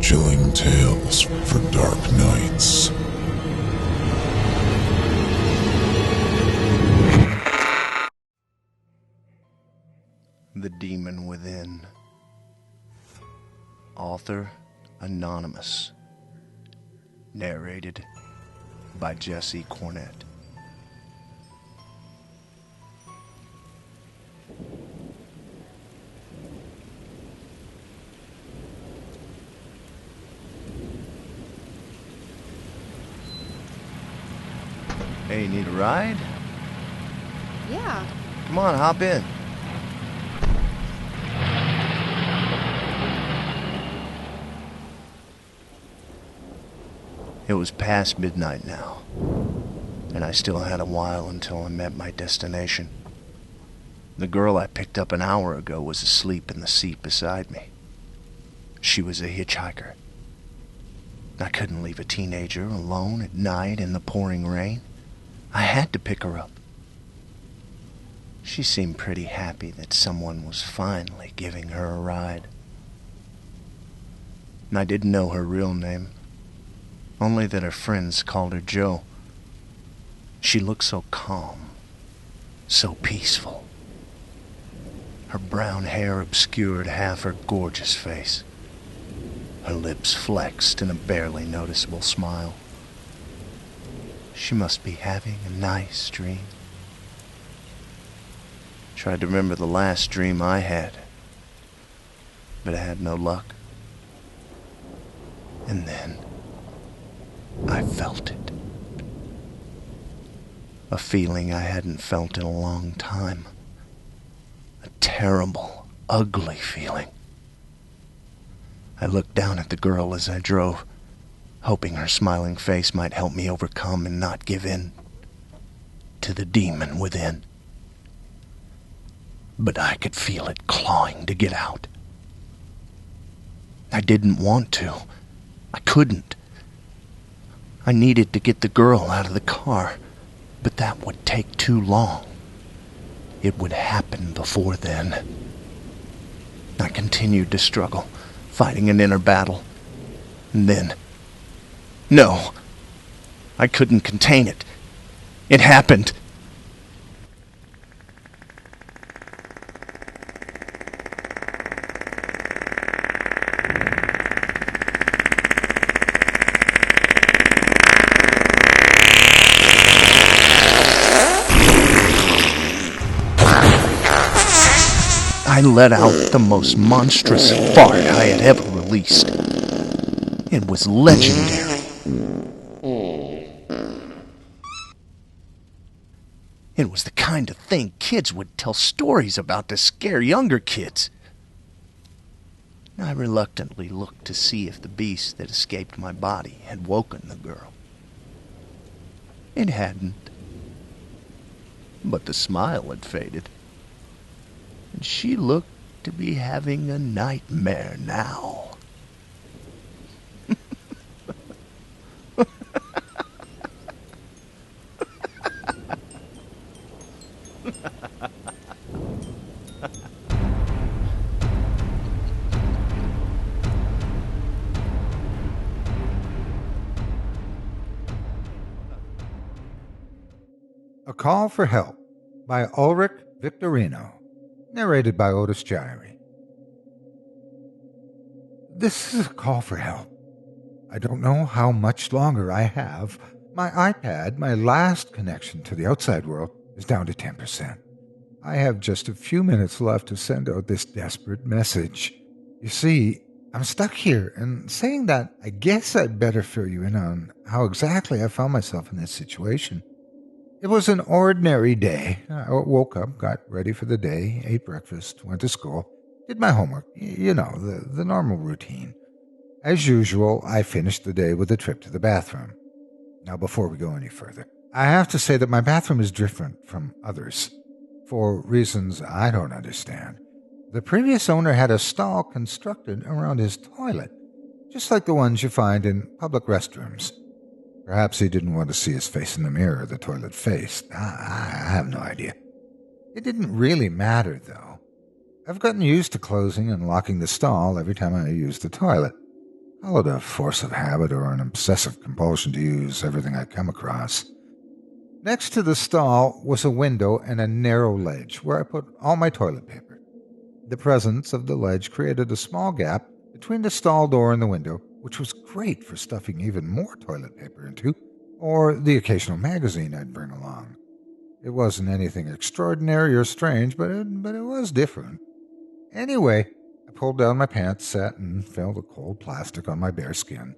chilling tales for dark nights. The Demon Within. Author Anonymous. Narrated by Jesse Cornett. Hey, you need a ride? Yeah. Come on, hop in. It was past midnight now, and I still had a while until I met my destination. The girl I picked up an hour ago was asleep in the seat beside me. She was a hitchhiker. I couldn't leave a teenager alone at night in the pouring rain. I had to pick her up. She seemed pretty happy that someone was finally giving her a ride. I didn't know her real name, only that her friends called her Jo. She looked so calm, so peaceful. Her brown hair obscured half her gorgeous face. Her lips flexed in a barely noticeable smile. She must be having a nice dream. Tried to remember the last dream I had, but I had no luck. And then I felt it. A feeling I hadn't felt in a long time. A terrible, ugly feeling. I looked down at the girl as I drove, hoping her smiling face might help me overcome and not give in to the demon within. But I could feel it clawing to get out. I didn't want to. I couldn't. I needed to get the girl out of the car, but that would take too long. It would happen before then. I continued to struggle, fighting an inner battle. And then, no, I couldn't contain it. It happened. I let out the most monstrous fart I had ever released. It was legendary. It was the kind of thing kids would tell stories about to scare younger kids. I reluctantly looked to see if the beast that escaped my body had woken the girl. It hadn't. But the smile had faded. And she looked to be having a nightmare now. A Call for Help by Ulrich Victorino. Narrated by Otis Jiry. This is a call for help. I don't know how much longer I have. My iPad, my last connection to the outside world, is down to 10%. I have just a few minutes left to send out this desperate message. You see, I'm stuck here, and saying that, I guess I'd better fill you in on how exactly I found myself in this situation. It was an ordinary day. I woke up, got ready for the day, ate breakfast, went to school, did my homework, the normal routine. As usual, I finished the day with a trip to the bathroom. Now, before we go any further, I have to say that my bathroom is different from others, for reasons I don't understand. The previous owner had a stall constructed around his toilet, just like the ones you find in public restrooms. Perhaps he didn't want to see his face in the mirror the toilet faced. I have no idea. It didn't really matter, though. I've gotten used to closing and locking the stall every time I use the toilet. Call it a force of habit or an obsessive compulsion to use everything I come across. Next to the stall was a window and a narrow ledge where I put all my toilet paper. The presence of the ledge created a small gap between the stall door and the window, which was great for stuffing even more toilet paper into, or the occasional magazine I'd bring along. It wasn't anything extraordinary or strange, but it was different. Anyway, I pulled down my pants set and felt the cold plastic on my bare skin.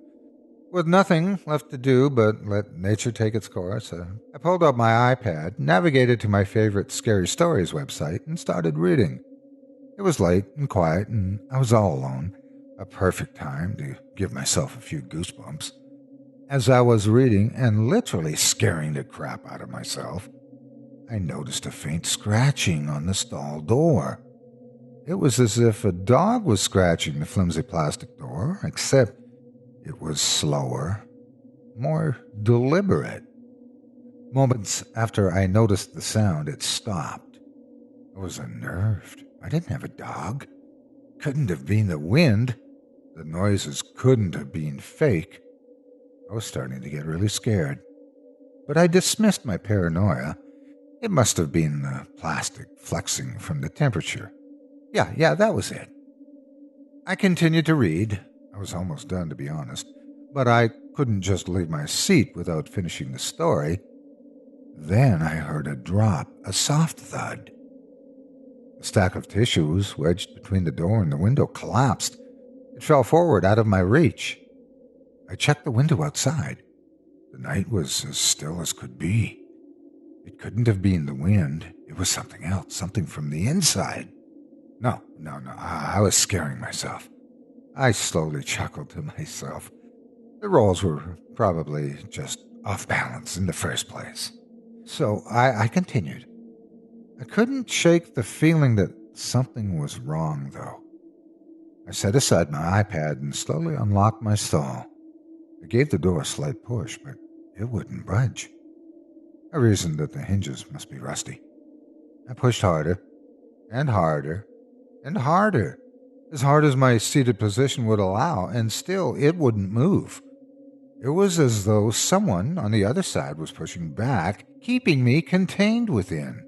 With nothing left to do but let nature take its course, I pulled out my iPad, navigated to my favorite Scary Stories website, and started reading. It was late and quiet, and I was all alone. A perfect time to give myself a few goosebumps. As I was reading and literally scaring the crap out of myself, I noticed a faint scratching on the stall door. It was as if a dog was scratching the flimsy plastic door, except it was slower, more deliberate. Moments after I noticed the sound, it stopped. I was unnerved. I didn't have a dog. Couldn't have been the wind. The noises couldn't have been fake. I was starting to get really scared. But I dismissed my paranoia. It must have been the plastic flexing from the temperature. Yeah, that was it. I continued to read. I was almost done, to be honest. But I couldn't just leave my seat without finishing the story. Then I heard a drop, a soft thud. A stack of tissues wedged between the door and the window collapsed. It fell forward out of my reach. I checked the window outside. The night was as still as could be. It couldn't have been the wind. It was something else, something from the inside. No, I was scaring myself. I slowly chuckled to myself. The roles were probably just off balance in the first place. So I continued. I couldn't shake the feeling that something was wrong, though. I set aside my iPad and slowly unlocked my stall. I gave the door a slight push, but it wouldn't budge. I reasoned that the hinges must be rusty. I pushed harder, and harder, and harder, as hard as my seated position would allow, and still it wouldn't move. It was as though someone on the other side was pushing back, keeping me contained within.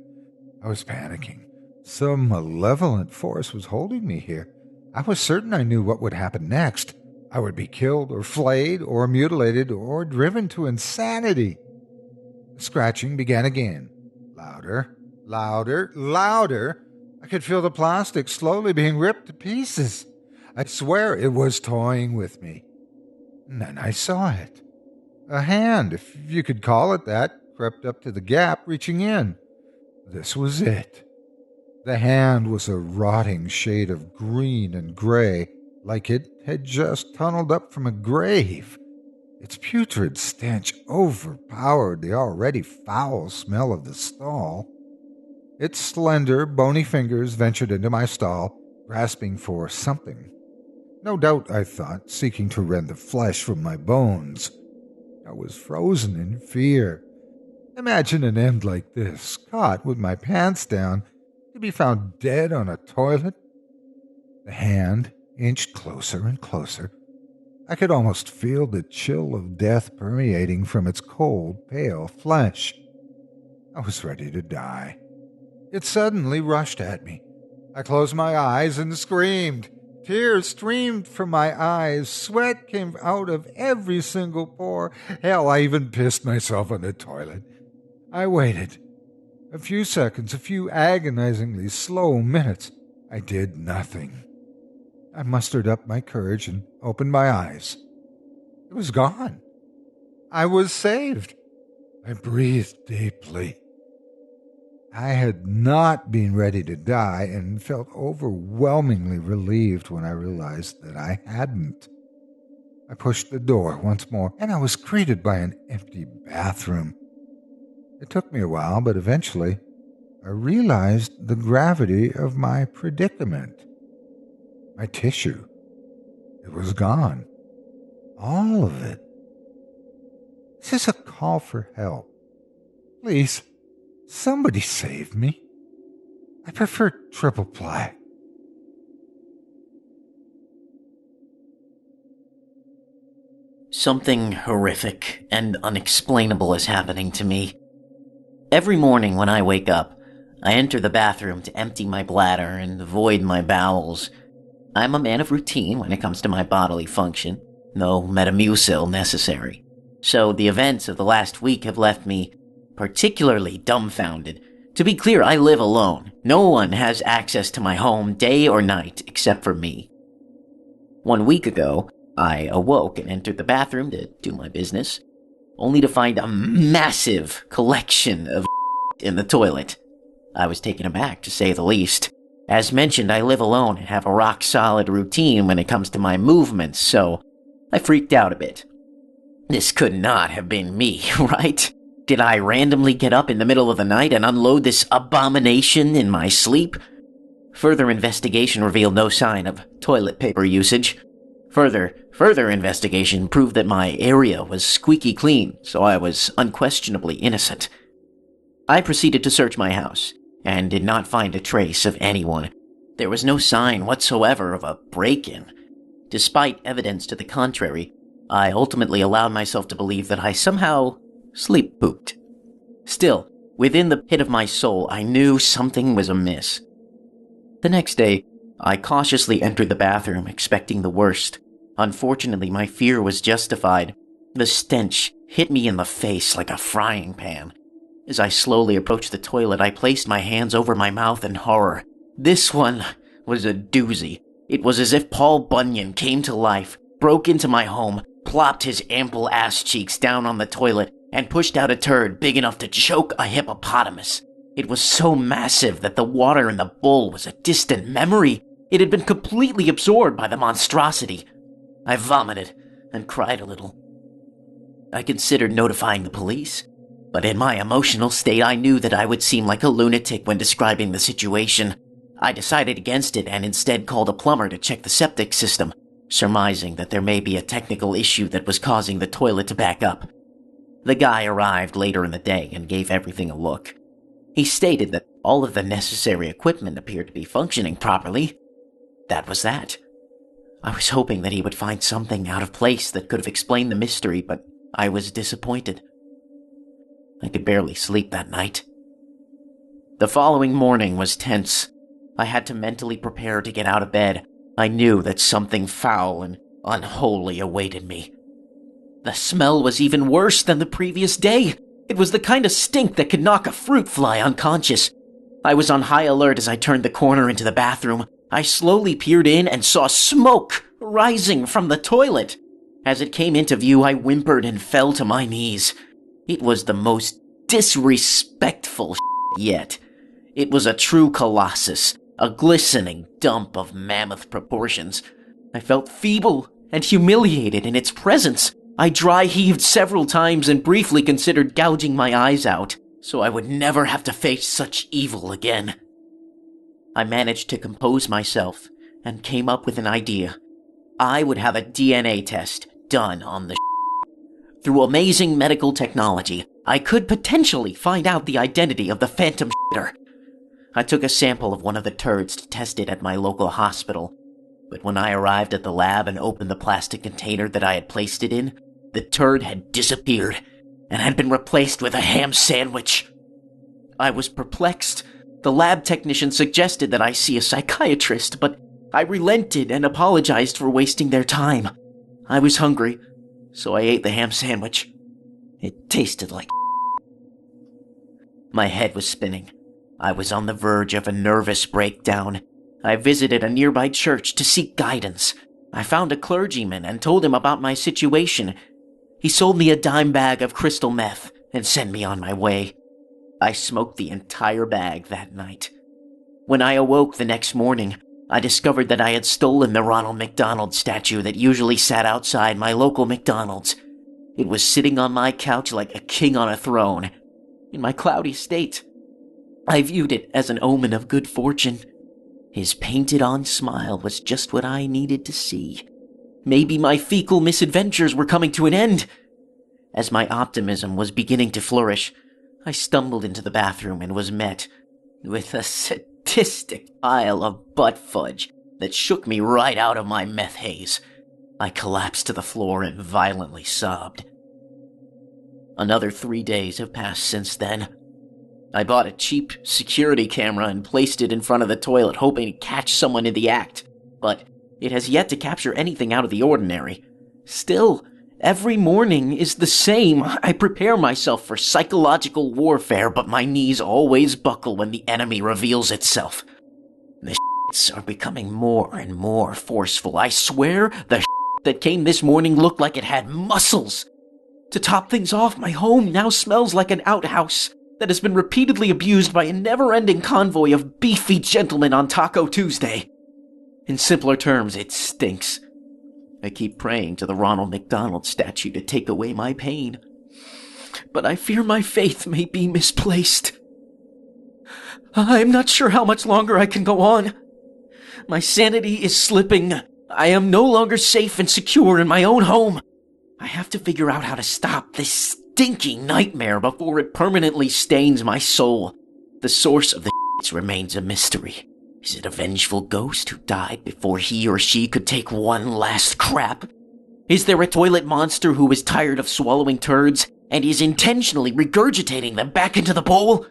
I was panicking. Some malevolent force was holding me here. I was certain I knew what would happen next. I would be killed or flayed or mutilated or driven to insanity. The scratching began again. Louder, louder, louder. I could feel the plastic slowly being ripped to pieces. I swear it was toying with me. And then I saw it. A hand, if you could call it that, crept up to the gap, reaching in. This was it. The hand was a rotting shade of green and gray, like it had just tunneled up from a grave. Its putrid stench overpowered the already foul smell of the stall. Its slender, bony fingers ventured into my stall, grasping for something. No doubt, I thought, seeking to rend the flesh from my bones. I was frozen in fear. Imagine an end like this, caught with my pants down, to be found dead on a toilet. The hand inched closer and closer. I could almost feel the chill of death permeating from its cold, pale flesh. I was ready to die. It suddenly rushed at me. I closed my eyes and screamed. Tears streamed from my eyes. Sweat came out of every single pore. Hell, I even pissed myself on the toilet. I waited. A few seconds, a few agonizingly slow minutes. I did nothing. I mustered up my courage and opened my eyes. It was gone. I was saved. I breathed deeply. I had not been ready to die and felt overwhelmingly relieved when I realized that I hadn't. I pushed the door once more, and I was greeted by an empty bathroom. It took me a while, but eventually I realized the gravity of my predicament. My tissue. It was gone. All of it. This is a call for help. Please, somebody save me. I prefer triple ply. Something horrific and unexplainable is happening to me. Every morning when I wake up, I enter the bathroom to empty my bladder and void my bowels. I'm a man of routine when it comes to my bodily function, no Metamucil necessary. So the events of the last week have left me particularly dumbfounded. To be clear, I live alone. No one has access to my home day or night except for me. 1 week ago, I awoke and entered the bathroom to do my business, only to find a massive collection of in the toilet. I was taken aback, to say the least. As mentioned, I live alone and have a rock-solid routine when it comes to my movements, so I freaked out a bit. This could not have been me, right? Did I randomly get up in the middle of the night and unload this abomination in my sleep? Further investigation revealed no sign of toilet paper usage. Further investigation proved that my area was squeaky clean, so I was unquestionably innocent. I proceeded to search my house, and did not find a trace of anyone. There was no sign whatsoever of a break-in. Despite evidence to the contrary, I ultimately allowed myself to believe that I somehow sleep-pooped. Still, within the pit of my soul, I knew something was amiss. The next day, I cautiously entered the bathroom, expecting the worst. Unfortunately, my fear was justified. The stench hit me in the face like a frying pan. As I slowly approached the toilet, I placed my hands over my mouth in horror. This one was a doozy. It was as if Paul Bunyan came to life, broke into my home, plopped his ample ass cheeks down on the toilet, and pushed out a turd big enough to choke a hippopotamus. It was so massive that the water in the bowl was a distant memory. It had been completely absorbed by the monstrosity. I vomited and cried a little. I considered notifying the police, but in my emotional state I knew that I would seem like a lunatic when describing the situation. I decided against it and instead called a plumber to check the septic system, surmising that there may be a technical issue that was causing the toilet to back up. The guy arrived later in the day and gave everything a look. He stated that all of the necessary equipment appeared to be functioning properly. That was that. I was hoping that he would find something out of place that could have explained the mystery, but I was disappointed. I could barely sleep that night. The following morning was tense. I had to mentally prepare to get out of bed. I knew that something foul and unholy awaited me. The smell was even worse than the previous day. It was the kind of stink that could knock a fruit fly unconscious. I was on high alert as I turned the corner into the bathroom. I slowly peered in and saw smoke rising from the toilet. As it came into view, I whimpered and fell to my knees. It was the most disrespectful yet. It was a true colossus, a glistening dump of mammoth proportions. I felt feeble and humiliated in its presence. I dry-heaved several times and briefly considered gouging my eyes out, so I would never have to face such evil again. I managed to compose myself and came up with an idea. I would have a DNA test done on the Through amazing medical technology, I could potentially find out the identity of the phantom shitter. I took a sample of one of the turds to test it at my local hospital, but when I arrived at the lab and opened the plastic container that I had placed it in, the turd had disappeared and had been replaced with a ham sandwich. I was perplexed. The lab technician suggested that I see a psychiatrist, but I relented and apologized for wasting their time. I was hungry, so I ate the ham sandwich. It tasted like My head was spinning. I was on the verge of a nervous breakdown. I visited a nearby church to seek guidance. I found a clergyman and told him about my situation. He sold me a dime bag of crystal meth and sent me on my way. I smoked the entire bag that night. When I awoke the next morning, I discovered that I had stolen the Ronald McDonald statue that usually sat outside my local McDonald's. It was sitting on my couch like a king on a throne. In my cloudy state, I viewed it as an omen of good fortune. His painted-on smile was just what I needed to see. Maybe my fecal misadventures were coming to an end. As my optimism was beginning to flourish, I stumbled into the bathroom and was met with a sadistic pile of butt fudge that shook me right out of my meth haze. I collapsed to the floor and violently sobbed. Another 3 days have passed since then. I bought a cheap security camera and placed it in front of the toilet, hoping to catch someone in the act, but it has yet to capture anything out of the ordinary. Still, every morning is the same. I prepare myself for psychological warfare, but my knees always buckle when the enemy reveals itself. The shits are becoming more and more forceful. I swear the shit that came this morning looked like it had muscles. To top things off, my home now smells like an outhouse that has been repeatedly abused by a never-ending convoy of beefy gentlemen on Taco Tuesday. In simpler terms, it stinks. I keep praying to the Ronald McDonald statue to take away my pain, but I fear my faith may be misplaced. I'm not sure how much longer I can go on. My sanity is slipping. I am no longer safe and secure in my own home. I have to figure out how to stop this stinking nightmare before it permanently stains my soul. The source of the remains a mystery. Is it a vengeful ghost who died before he or she could take one last crap? Is there a toilet monster who is tired of swallowing turds and is intentionally regurgitating them back into the bowl?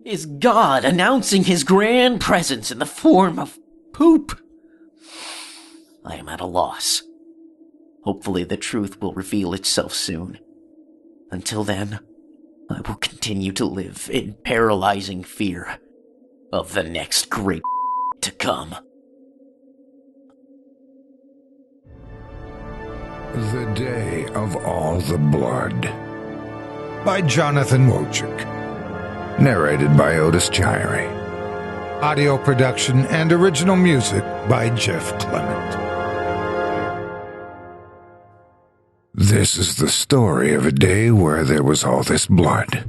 Is God announcing his grand presence in the form of poop? I am at a loss. Hopefully the truth will reveal itself soon. Until then, I will continue to live in paralyzing fear of the next great to come. The Day of All the Blood by Jonathan Wojcik. Narrated by Otis Jiry. Audio production and original music by Jeff Clement. This is the story of a day where there was all this blood.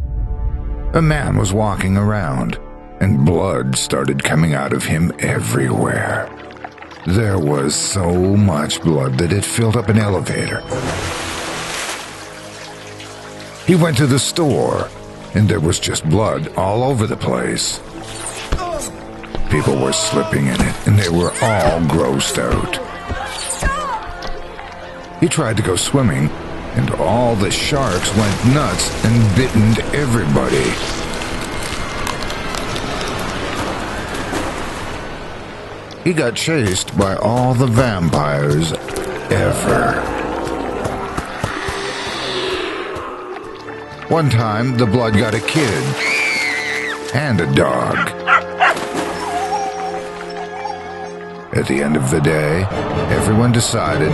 A man was walking around, and blood started coming out of him everywhere. There was so much blood that it filled up an elevator. He went to the store, and there was just blood all over the place. People were slipping in it, and they were all grossed out. He tried to go swimming, and all the sharks went nuts and bitten everybody. He got chased by all the vampires ever. One time, the blood got a kid and a dog. At the end of the day, everyone decided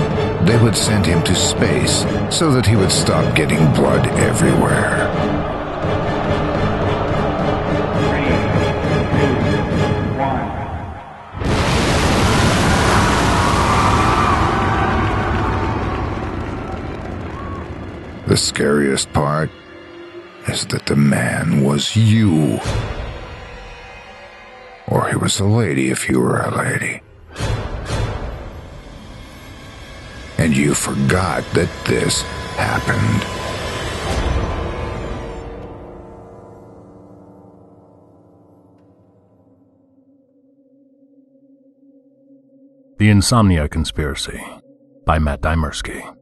they would send him to space so that he would stop getting blood everywhere. 3, 2, 1. The scariest part is that the man was you. Or he was a lady if you were a lady. And you forgot that this happened. The Insomnia Conspiracy by Matt Dymerski.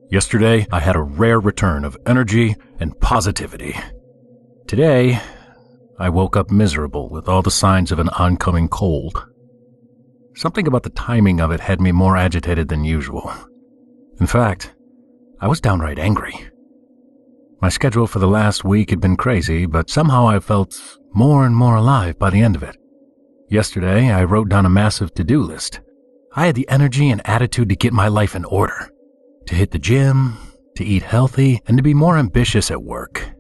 Yesterday, I had a rare return of energy and positivity. Today, I woke up miserable with all the signs of an oncoming cold. Something about the timing of it had me more agitated than usual. In fact, I was downright angry. My schedule for the last week had been crazy, but somehow I felt more and more alive by the end of it. Yesterday, I wrote down a massive to-do list. I had the energy and attitude to get my life in order, to hit the gym, to eat healthy, and to be more ambitious at work.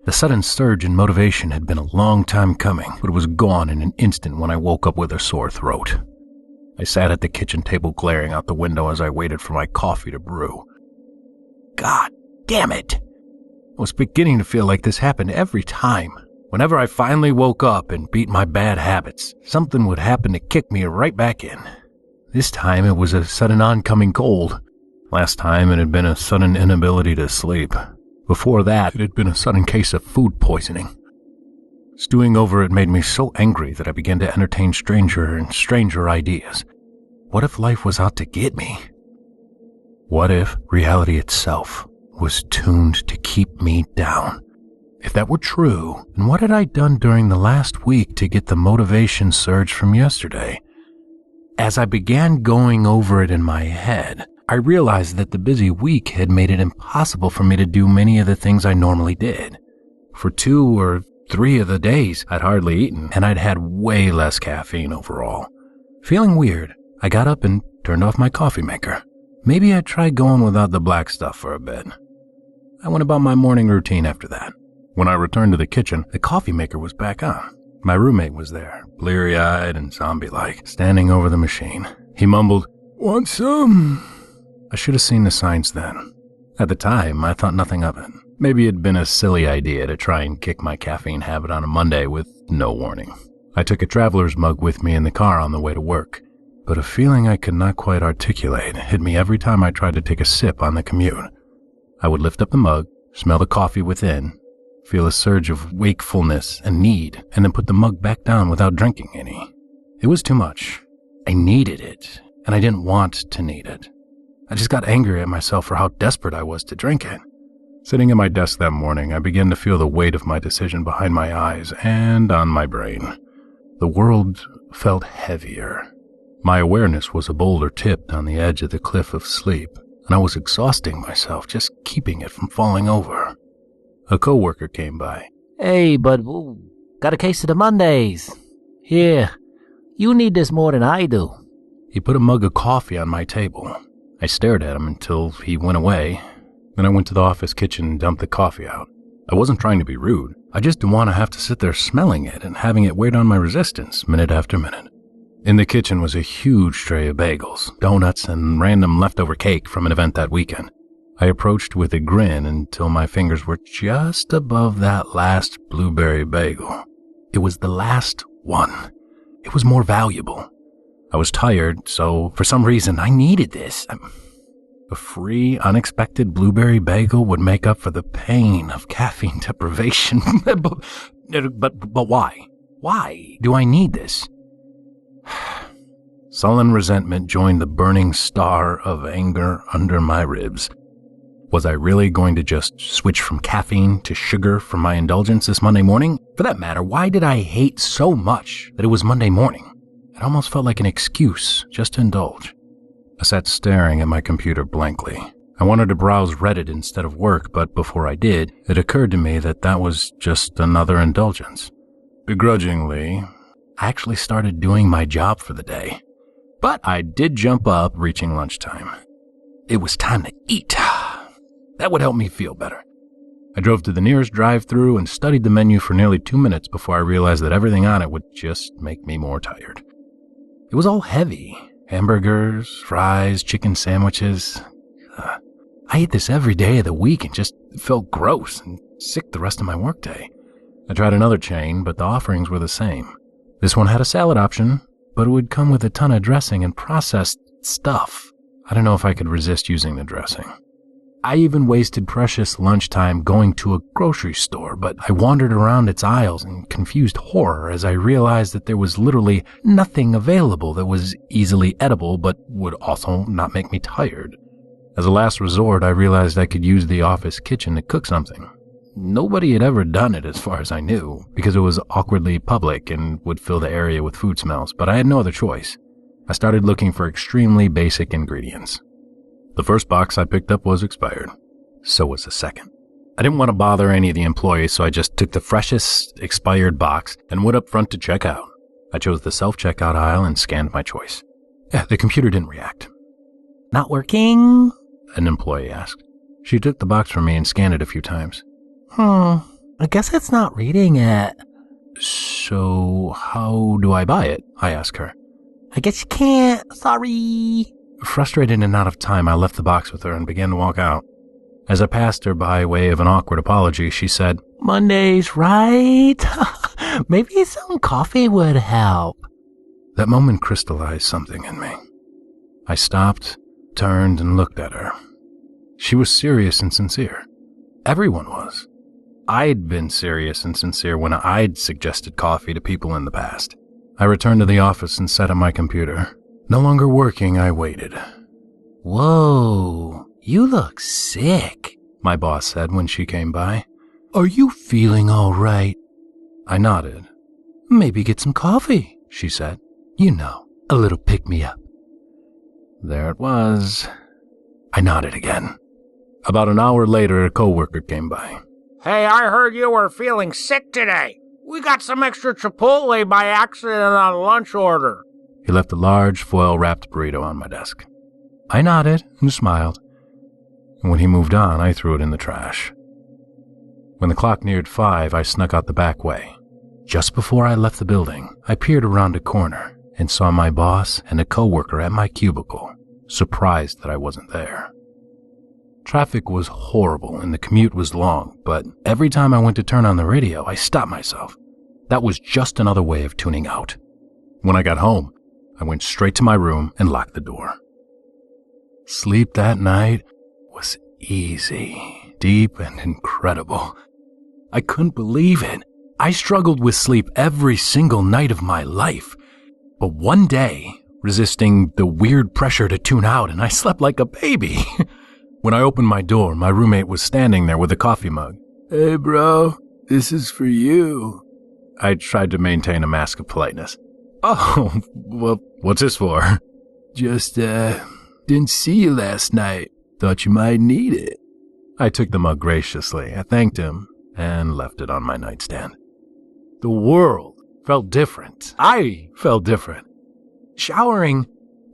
The sudden surge in motivation had been a long time coming, but it was gone in an instant when I woke up with a sore throat. I sat at the kitchen table glaring out the window as I waited for my coffee to brew. God damn it! I was beginning to feel like this happened every time. Whenever I finally woke up and beat my bad habits, something would happen to kick me right back in. This time it was a sudden oncoming cold. Last time it had been a sudden inability to sleep. Before that, it had been a sudden case of food poisoning. Stewing over it made me so angry that I began to entertain stranger and stranger ideas. What if life was out to get me? What if reality itself was tuned to keep me down? If that were true, then what had I done during the last week to get the motivation surge from yesterday? As I began going over it in my head, I realized that the busy week had made it impossible for me to do many of the things I normally did. For 2 or 3 of the days, I'd hardly eaten, and I'd had way less caffeine overall. Feeling weird, I got up and turned off my coffee maker. Maybe I'd try going without the black stuff for a bit. I went about my morning routine after that. When I returned to the kitchen, the coffee maker was back on. My roommate was there, bleary-eyed and zombie-like, standing over the machine. He mumbled, "Want some?" I should have seen the signs then. At the time, I thought nothing of it. Maybe it'd been a silly idea to try and kick my caffeine habit on a Monday with no warning. I took a traveler's mug with me in the car on the way to work, but a feeling I could not quite articulate hit me every time I tried to take a sip on the commute. I would lift up the mug, smell the coffee within, feel a surge of wakefulness and need, and then put the mug back down without drinking any. It was too much. I needed it, and I didn't want to need it. I just got angry at myself for how desperate I was to drink it. Sitting at my desk that morning, I began to feel the weight of my decision behind my eyes and on my brain. The world felt heavier. My awareness was a boulder tipped on the edge of the cliff of sleep, and I was exhausting myself just keeping it from falling over. A coworker came by. "Hey, bud, got a case of the Mondays. Here, you need this more than I do." He put a mug of coffee on my table. I stared at him until he went away. Then I went to the office kitchen and dumped the coffee out. I wasn't trying to be rude. I just didn't want to have to sit there smelling it and having it weigh on my resistance minute after minute. In the kitchen was a huge tray of bagels, donuts, and random leftover cake from an event that weekend. I approached with a grin until my fingers were just above that last blueberry bagel. It was the last one. It was more valuable. I was tired, so for some reason I needed this. A free, unexpected blueberry bagel would make up for the pain of caffeine deprivation. But why? Why do I need this? Sullen resentment joined the burning star of anger under my ribs. Was I really going to just switch from caffeine to sugar for my indulgence this Monday morning? For that matter, why did I hate so much that it was Monday morning? It almost felt like an excuse just to indulge. I sat staring at my computer blankly. I wanted to browse Reddit instead of work, but before I did, it occurred to me that that was just another indulgence. Begrudgingly, I actually started doing my job for the day. But I did jump up, reaching lunchtime. It was time to eat. That would help me feel better. I drove to the nearest drive-thru and studied the menu for nearly 2 minutes before I realized that everything on it would just make me more tired. It was all heavy. Hamburgers, fries, chicken sandwiches. I ate this every day of the week and just felt gross and sick the rest of my workday. I tried another chain, but the offerings were the same. This one had a salad option, but it would come with a ton of dressing and processed stuff. I don't know if I could resist using the dressing. I even wasted precious lunchtime going to a grocery store, but I wandered around its aisles in confused horror as I realized that there was literally nothing available that was easily edible but would also not make me tired. As a last resort, I realized I could use the office kitchen to cook something. Nobody had ever done it as far as I knew, because it was awkwardly public and would fill the area with food smells, but I had no other choice. I started looking for extremely basic ingredients. The first box I picked up was expired. So was the second. I didn't want to bother any of the employees, so I just took the freshest expired box and went up front to check out. I chose the self-checkout aisle and scanned my choice. The computer didn't react. "Not working?" an employee asked. She took the box from me and scanned it a few times. I guess it's not reading it. So how do I buy it? I asked her. "I guess you can't. Sorry." Frustrated and out of time, I left the box with her and began to walk out. As I passed her by way of an awkward apology, she said, "Mondays, right? Maybe some coffee would help." That moment crystallized something in me. I stopped, turned, and looked at her. She was serious and sincere. Everyone was. I'd been serious and sincere when I'd suggested coffee to people in the past. I returned to the office and sat at my computer. No longer working, I waited. Whoa, you look sick, my boss said when she came by. Are you feeling all right? I nodded. Maybe get some coffee, she said. You know, a little pick-me-up. There it was. I nodded again. About an hour later, a coworker came by. Hey, I heard you were feeling sick today. We got some extra Chipotle by accident on a lunch order. He left a large foil-wrapped burrito on my desk. I nodded and smiled. And when he moved on, I threw it in the trash. When the clock neared 5, I snuck out the back way. Just before I left the building, I peered around a corner and saw my boss and a coworker at my cubicle, surprised that I wasn't there. Traffic was horrible and the commute was long, but every time I went to turn on the radio, I stopped myself. That was just another way of tuning out. When I got home, I went straight to my room and locked the door. Sleep that night was easy, deep, and incredible. I couldn't believe it. I struggled with sleep every single night of my life. But one day, resisting the weird pressure to tune out, and I slept like a baby. When I opened my door, my roommate was standing there with a coffee mug. Hey, bro, this is for you. I tried to maintain a mask of politeness. Oh, well, what's this for? Just, didn't see you last night. Thought you might need it. I took the mug graciously. I thanked him and left it on my nightstand. The world felt different. I felt different. Showering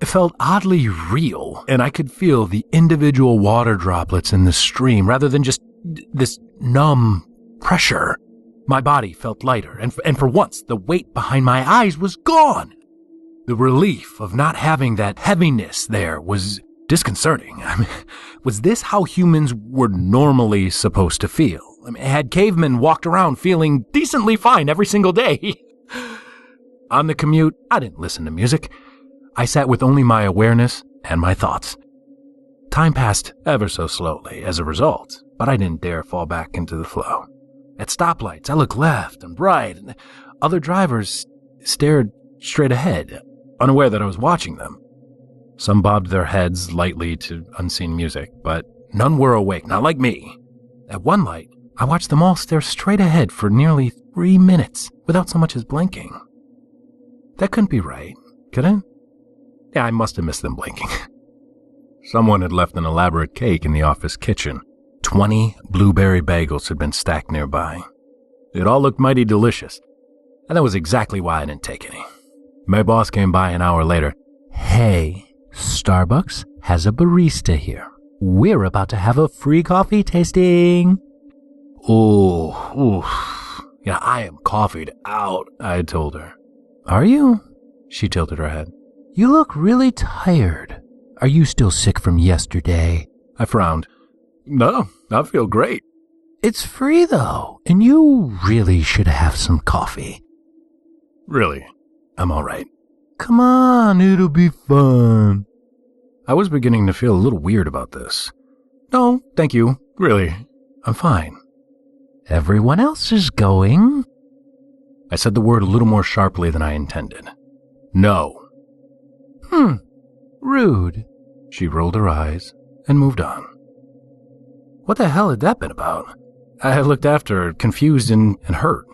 felt oddly real, and I could feel the individual water droplets in the stream rather than just this numb pressure. My body felt lighter, and for once, the weight behind my eyes was gone. The relief of not having that heaviness there was disconcerting. I mean, was this how humans were normally supposed to feel? I mean, had cavemen walked around feeling decently fine every single day? On the commute, I didn't listen to music. I sat with only my awareness and my thoughts. Time passed ever so slowly as a result, but I didn't dare fall back into the flow. At stoplights, I looked left and right, and other drivers stared straight ahead, unaware that I was watching them. Some bobbed their heads lightly to unseen music, but none were awake, not like me. At one light, I watched them all stare straight ahead for nearly 3 minutes without so much as blinking. That couldn't be right, could it? Yeah, I must have missed them blinking. Someone had left an elaborate cake in the office kitchen. 20 blueberry bagels had been stacked nearby. It all looked mighty delicious, and that was exactly why I didn't take any. My boss came by an hour later. Hey, Starbucks has a barista here. We're about to have a free coffee tasting. Ooh. Yeah, I am coffeeed out, I told her. Are you? She tilted her head. You look really tired. Are you still sick from yesterday? I frowned. No, I feel great. It's free, though, and you really should have some coffee. Really, I'm all right. Come on, it'll be fun. I was beginning to feel a little weird about this. No, thank you. Really, I'm fine. Everyone else is going. I said the word a little more sharply than I intended. No. Rude. She rolled her eyes and moved on. What the hell had that been about? I looked after her, confused and hurt.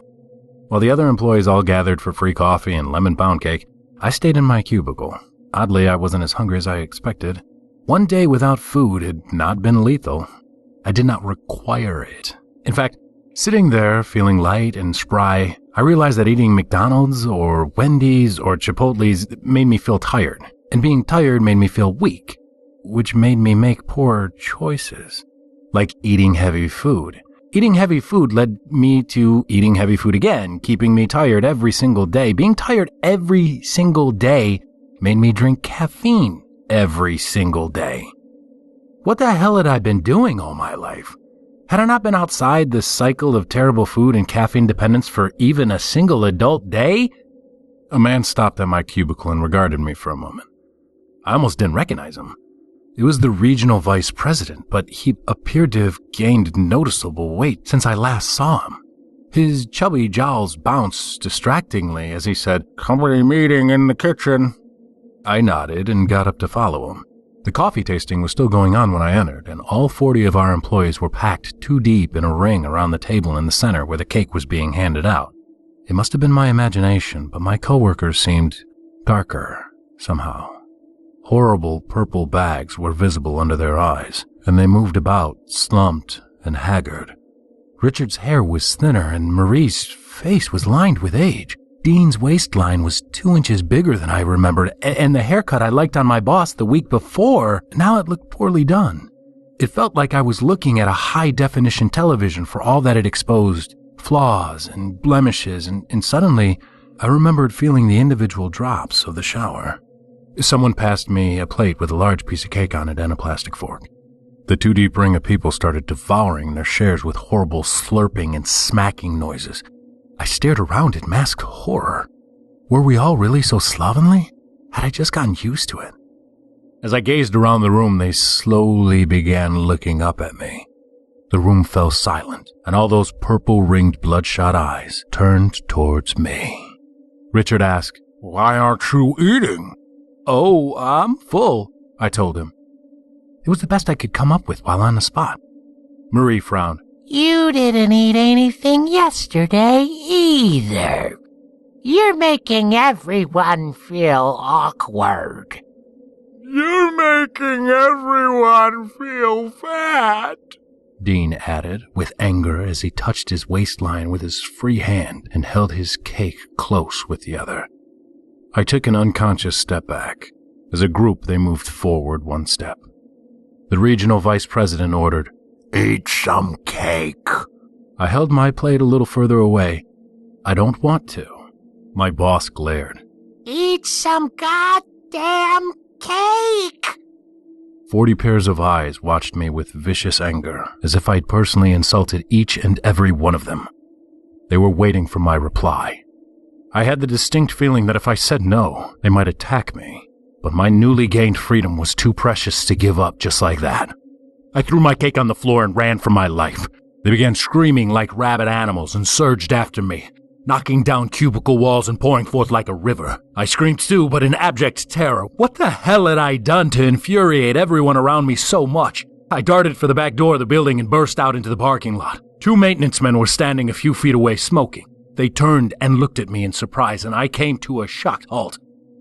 While the other employees all gathered for free coffee and lemon pound cake, I stayed in my cubicle. Oddly, I wasn't as hungry as I expected. One day without food had not been lethal. I did not require it. In fact, sitting there feeling light and spry, I realized that eating McDonald's or Wendy's or Chipotle's made me feel tired, and being tired made me feel weak, which made me make poor choices, like eating heavy food. Eating heavy food led me to eating heavy food again, keeping me tired every single day. Being tired every single day made me drink caffeine every single day. What the hell had I been doing all my life? Had I not been outside this cycle of terrible food and caffeine dependence for even a single adult day? A man stopped at my cubicle and regarded me for a moment. I almost didn't recognize him. It was the regional vice president, but he appeared to have gained noticeable weight since I last saw him. His chubby jowls bounced distractingly as he said, "Company meeting in the kitchen." I nodded and got up to follow him. The coffee tasting was still going on when I entered, and all 40 of our employees were packed 2 deep in a ring around the table in the center where the cake was being handed out. It must have been my imagination, but my coworkers seemed darker somehow. Horrible purple bags were visible under their eyes, and they moved about, slumped and haggard. Richard's hair was thinner, and Marie's face was lined with age. Dean's waistline was 2 inches bigger than I remembered, and the haircut I liked on my boss the week before, now it looked poorly done. It felt like I was looking at a high-definition television for all that it exposed flaws and blemishes, and suddenly I remembered feeling the individual drops of the shower. Someone passed me a plate with a large piece of cake on it and a plastic fork. The 2 deep ring of people started devouring their shares with horrible slurping and smacking noises. I stared around in masked horror. Were we all really so slovenly? Had I just gotten used to it? As I gazed around the room, they slowly began looking up at me. The room fell silent, and all those purple-ringed bloodshot eyes turned towards me. Richard asked, "Why aren't you eating?" "Oh, I'm full," I told him. It was the best I could come up with while on the spot. Marie frowned. You didn't eat anything yesterday either. You're making everyone feel awkward. You're making everyone feel fat, Dean added, with anger as he touched his waistline with his free hand and held his cake close with the other. I took an unconscious step back. As a group, they moved forward 1 step. The regional vice president ordered, "Eat some cake." I held my plate a little further away. "I don't want to." My boss glared. Eat some goddamn cake! 40 pairs of eyes watched me with vicious anger, as if I'd personally insulted each and every one of them. They were waiting for my reply. I had the distinct feeling that if I said no, they might attack me, but my newly gained freedom was too precious to give up just like that. I threw my cake on the floor and ran for my life. They began screaming like rabid animals and surged after me, knocking down cubicle walls and pouring forth like a river. I screamed too, but in abject terror. What the hell had I done to infuriate everyone around me so much? I darted for the back door of the building and burst out into the parking lot. 2 maintenance men were standing a few feet away smoking. They turned and looked at me in surprise, and I came to a shocked halt.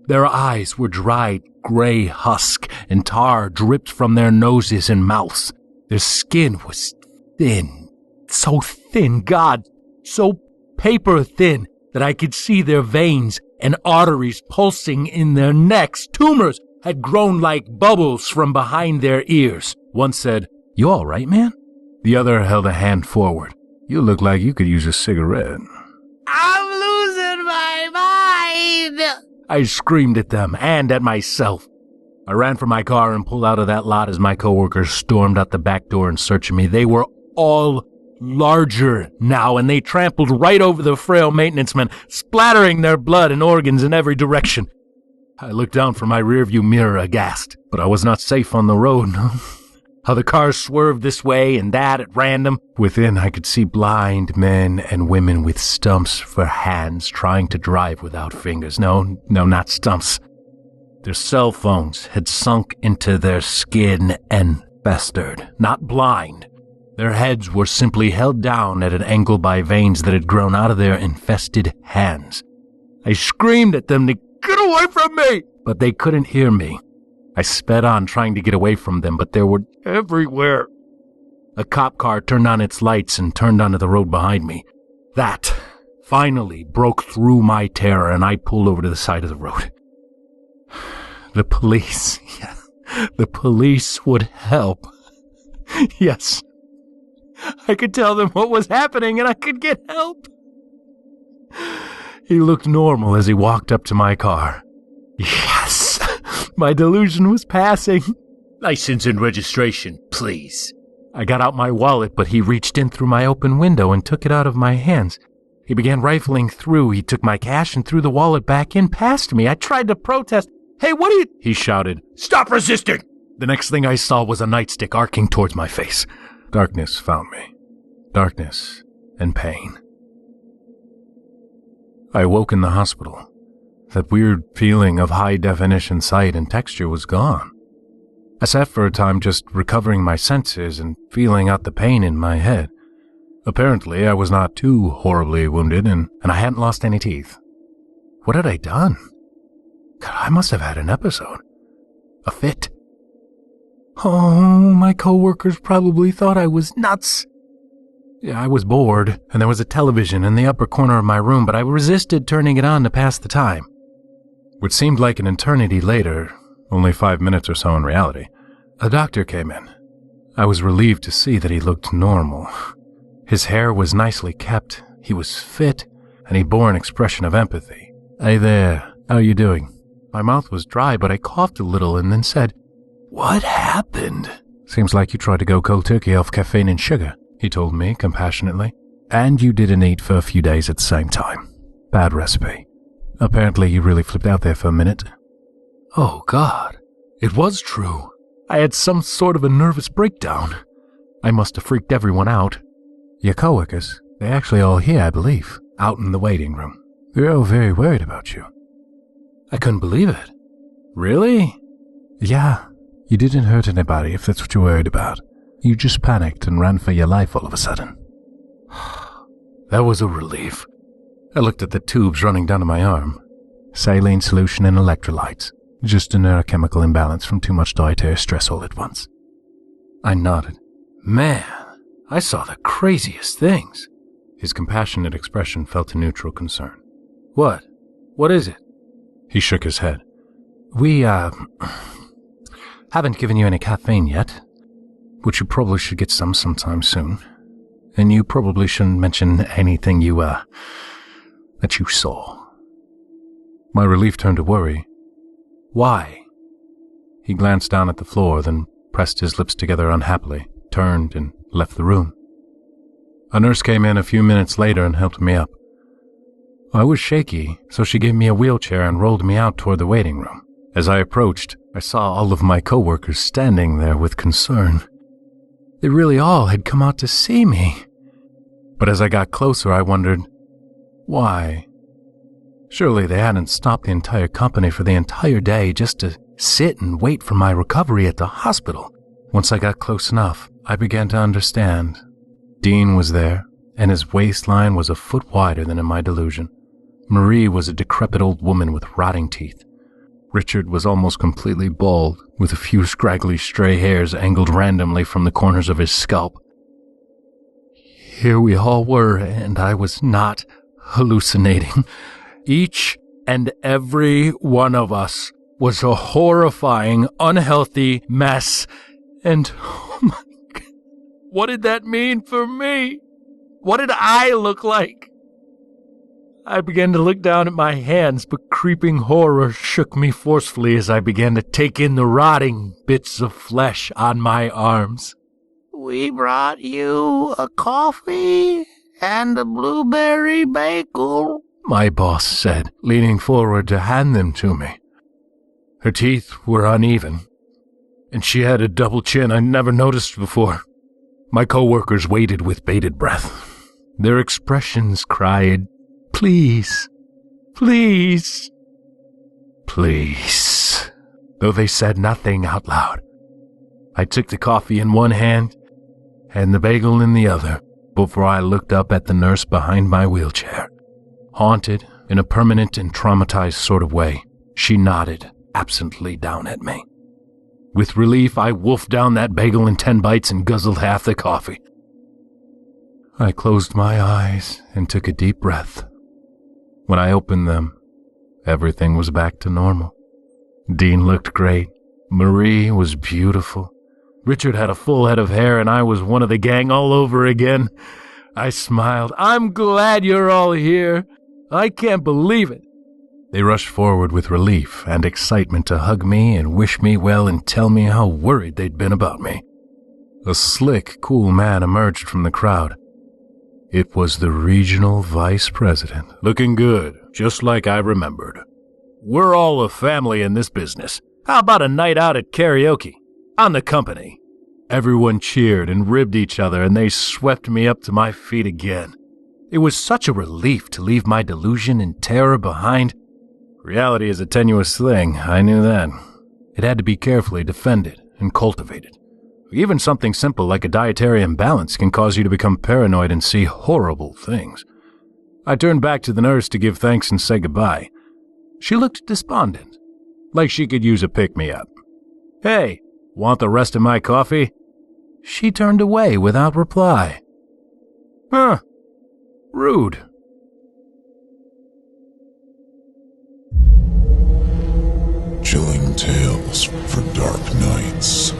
Their eyes were dried gray husk, and tar dripped from their noses and mouths. Their skin was thin, so thin, God, so paper thin that I could see their veins and arteries pulsing in their necks. Tumors had grown like bubbles from behind their ears. One said, "You all right, man?" The other held a hand forward. "You look like you could use a cigarette." I'm losing my mind! I screamed at them and at myself. I ran for my car and pulled out of that lot as my coworkers stormed out the back door in search of me. They were all larger now, and they trampled right over the frail maintenance men, splattering their blood and organs in every direction. I looked down from my rearview mirror aghast, but I was not safe on the road. How the cars swerved this way and that at random. Within, I could see blind men and women with stumps for hands trying to drive without fingers. No, not stumps. Their cell phones had sunk into their skin and festered, not blind. Their heads were simply held down at an angle by veins that had grown out of their infested hands. I screamed at them to get away from me, but they couldn't hear me. I sped on trying to get away from them, but they were everywhere. A cop car turned on its lights and turned onto the road behind me. That finally broke through my terror, and I pulled over to the side of the road. The police, the police would help. Yes, I could tell them what was happening and I could get help. He looked normal as he walked up to my car. Yes, my delusion was passing. License and registration, please. I got out my wallet, but he reached in through my open window and took it out of my hands. He began rifling through. He took my cash and threw the wallet back in past me. I tried to protest. "Hey, what are you—" He shouted, "Stop resisting!" The next thing I saw was a nightstick arcing towards my face. Darkness found me. Darkness and pain. I awoke in the hospital. That weird feeling of high-definition sight and texture was gone. I sat for a time just recovering my senses and feeling out the pain in my head. Apparently, I was not too horribly wounded, and I hadn't lost any teeth. What had I done? God, I must have had an episode. A fit. Oh, my coworkers probably thought I was nuts. Yeah, I was bored, and there was a television in the upper corner of my room, but I resisted turning it on to pass the time. Which seemed like an eternity later, only 5 minutes or so in reality. A doctor came in. I was relieved to see that he looked normal. His hair was nicely kept, he was fit, and he bore an expression of empathy. "Hey there, how are you doing?" My mouth was dry, but I coughed a little and then said, "What happened?" "Seems like you tried to go cold turkey off caffeine and sugar," he told me compassionately. "And you didn't eat for a few days at the same time. Bad recipe. Apparently you really flipped out there for a minute." Oh, God. It was true. I had some sort of a nervous breakdown. I must have freaked everyone out. Your coworkers, they're actually all here, I believe, out in the waiting room. They're all very worried about you. I couldn't believe it. Really? Yeah. You didn't hurt anybody, if that's what you're worried about. You just panicked and ran for your life all of a sudden. That was a relief. I looked at the tubes running down to my arm. Saline solution and electrolytes. Just a neurochemical imbalance from too much dietary stress all at once. I nodded. Man, I saw the craziest things. His compassionate expression fell to neutral concern. What? What is it? He shook his head. We, haven't given you any caffeine yet, but you probably should get some sometime soon. And you probably shouldn't mention anything that you saw. My relief turned to worry. Why? He glanced down at the floor, then pressed his lips together unhappily, turned and left the room. A nurse came in a few minutes later and helped me up. I was shaky, so she gave me a wheelchair and rolled me out toward the waiting room. As I approached, I saw all of my coworkers standing there with concern. They really all had come out to see me. But as I got closer, I wondered, why? Surely they hadn't stopped the entire company for the entire day just to sit and wait for my recovery at the hospital. Once I got close enough, I began to understand. Dean was there, and his waistline was a foot wider than in my delusion. Marie was a decrepit old woman with rotting teeth. Richard was almost completely bald, with a few scraggly stray hairs angled randomly from the corners of his scalp. Here we all were, and I was not hallucinating. Each and every one of us was a horrifying, unhealthy mess. And, oh my God, what did that mean for me? What did I look like? I began to look down at my hands, but creeping horror shook me forcefully as I began to take in the rotting bits of flesh on my arms. We brought you a coffee and a blueberry bagel, my boss said, leaning forward to hand them to me. Her teeth were uneven, and she had a double chin I'd never noticed before. My coworkers waited with bated breath. Their expressions cried, "Please, please, please," though they said nothing out loud. I took the coffee in one hand and the bagel in the other before I looked up at the nurse behind my wheelchair. Haunted in a permanent and traumatized sort of way, she nodded absently down at me. With relief, I wolfed down that bagel in 10 bites and guzzled half the coffee. I closed my eyes and took a deep breath. When I opened them, everything was back to normal. Dean looked great. Marie was beautiful. Richard had a full head of hair, and I was one of the gang all over again. I smiled. "I'm glad you're all here. I can't believe it." They rushed forward with relief and excitement to hug me and wish me well and tell me how worried they'd been about me. A slick, cool man emerged from the crowd. It was the regional vice president, looking good, just like I remembered. "We're all a family in this business. How about a night out at karaoke? On the company." Everyone cheered and ribbed each other, and they swept me up to my feet again. It was such a relief to leave my delusion and terror behind. Reality is a tenuous thing, I knew that. It had to be carefully defended and cultivated. Even something simple like a dietary imbalance can cause you to become paranoid and see horrible things. I turned back to the nurse to give thanks and say goodbye. She looked despondent, like she could use a pick-me-up. Hey, want the rest of my coffee? She turned away without reply. Huh. Rude. Chilling tales for dark nights.